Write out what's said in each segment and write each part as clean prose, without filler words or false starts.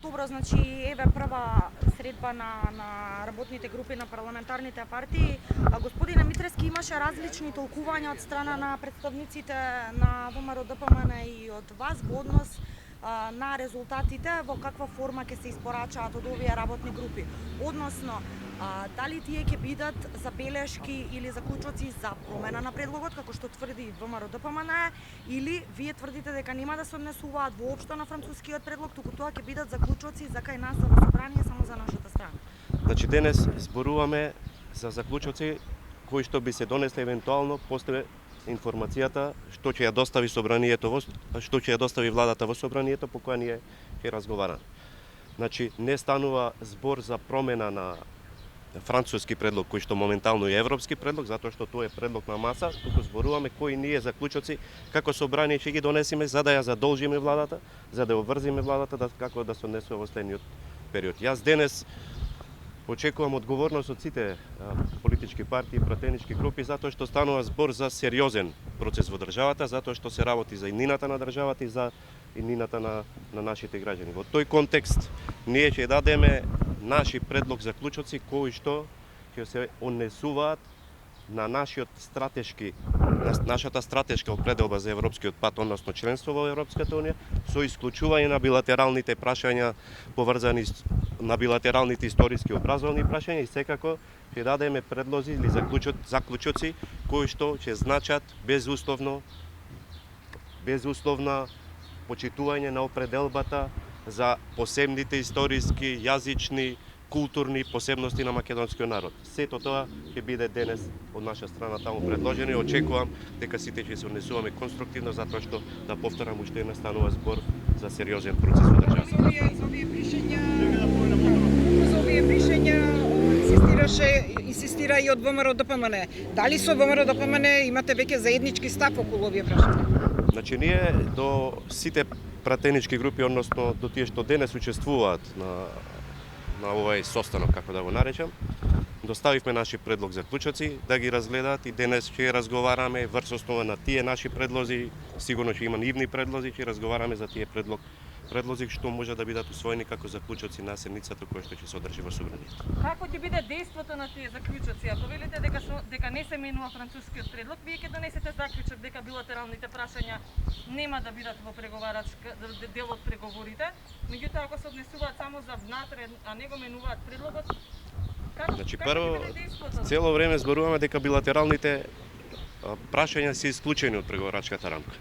Добро, значи еве прва средба на работните групи на парламентарните партии. Господине Митрески, имаше различни толкувања од страна на представниците на ВМРО ДПМН и од вас во однос на резултатите, во каква форма ќе се испорачаат од овие работни групи. Односно, дали тие ќе бидат забелешки или заклучоци за промена на предлогот, како што тврди ВМРО ДПМН, или вие тврдите дека нема да се однесуваат воопшто на францускиот предлог, туку тоа ќе бидат заклучоци за кај нас во собрание само за нашата страна. Значи денес зборуваме за заклучоци кои што би се донесли евентуално после информацијата што ќе ја достави собранието, што ќе ја достави владата во собранието по која ние ќе разговараме. Значи не станува збор за промена на француски предлог кој што моментално е европски предлог, затоа што тоа е предлог на маса, туку зборуваме кои ние заклучоци како собрание ќе ги донесеме за да ја задолжиме владата, за да обврзиме владата како да се однесува во следниот период. Јас денес очекувам одговорност од сите политички партии и пратенички групи, затоа што станува збор за сериозен процес во државата, затоа што се работи за иднината на државата и за иднината на нашите граѓани. Во тој контекст ние ќе дадеме наши предлог заклучоци кои што ќе се однесуваат на нашата стратешка определба за европскиот пат, односно членство во Европската унија, со исклучување на билатералните прашања поврзани на билатералните историски образовни прашања и секако ќе дадеме предлози или заклучоци кои што ќе значат безусловна почитување на определбата за посебните историски, јазични, културни посебности на македонскиот народ. Сето тоа ќе биде денес од наша страна таму предложено и очекувам дека сите ќе се однесуваме конструктивно, затоа што, да повторам, уште една станува збор за сериозен процес во државата. За овие пришања инсистира и од ВМРО ДПМН. Дали со ВМРО ДПМН имате веќе заеднички став околу овие прашања? Значи ние до сите пратенички групи, односно до тие што денес учествуваат на овој состанок, како да го наречам, доставивме наши предлог заклучоци да ги разгледаат и денес ќе разговараме врз основа на тие наши предлози, сигурно ќе има нивни предлози, ќе разговараме за тие предлози што може да бидат усвоени како заклучоци на седницата која што ќе се одржи во собранието. Како ќе биде дејството на тие заклучоци? Ако велите дека не се менува францускиот предлог, вие ќе донесете заклучок дека билатералните прашања нема да бидат во преговарачка дел од преговорите, меѓутоа ако се однесуваат само за внатре, а не го менуваат предлогот, значи прво цело време зборуваме дека билатералните прашања се исклучени од преговарачката рамка.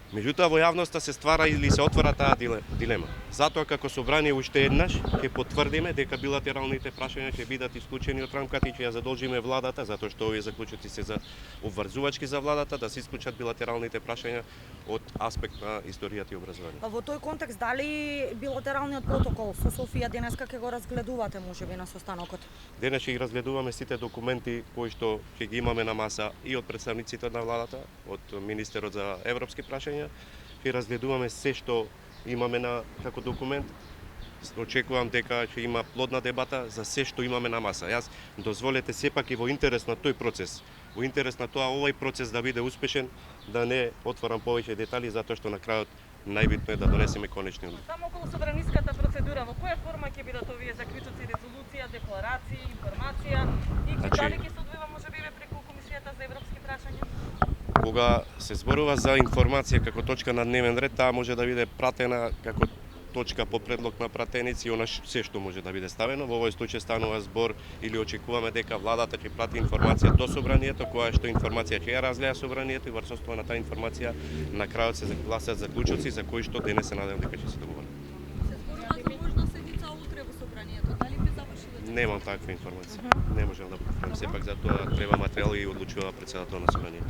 Меѓутоа во јавноста се ствара или се отвора таа дилема. Затоа како собрание уште еднаш ќе потврдиме дека билатералните прашања ќе бидат исклучени од рамката и ќе ја задолжиме владата, затоа што овие заклучоци се за обврзувачки за владата, да се исклучат билатералните прашања од аспект на историјата и образованието. Во тој контекст, дали билатералниот протокол со Софија денеска ќе го разгледувате можеби на состанокот? Денес ќе ги разгледуваме сите документи кои што ќе ги имаме на маса и од представниците на владата, од министерот за европски прашања. Ќе разгледуваме се што имаме како документ. Очекувам дека ќе има плодна дебата за се што имаме на маса. Јас дозволете сепак и во интерес на тој процес, во интерес на тоа овој процес да биде успешен, да не отворам повеќе детали, затоа што на крајот најбитно е да донесеме конечни одлуки. Само околу собраниската процедура, во која форма ќе бидат овие заклучоци, резолуција, декларации, информација и дали ќе се одвива можеби преку Комисијата за европски прашања? Кога се зборува за информација како точка на дневен ред, таа може да биде пратена како точка по предлог на пратеници, она се што може да биде ставено. Во овој случај станува збор или очекуваме дека владата ќе прати информација до собранието, која што информација ќе ја разгледа собранието и врз основа на таа информација на крајот се гласат заклучоци за кои што денес се надевам дека ќе се договорат. Се зборува за можна седница утре во собранието. Дали би завршиле? Немам таква информација. Не можам да потврдам, сепак за тоа треба материјал и одлучува претседател на собранието.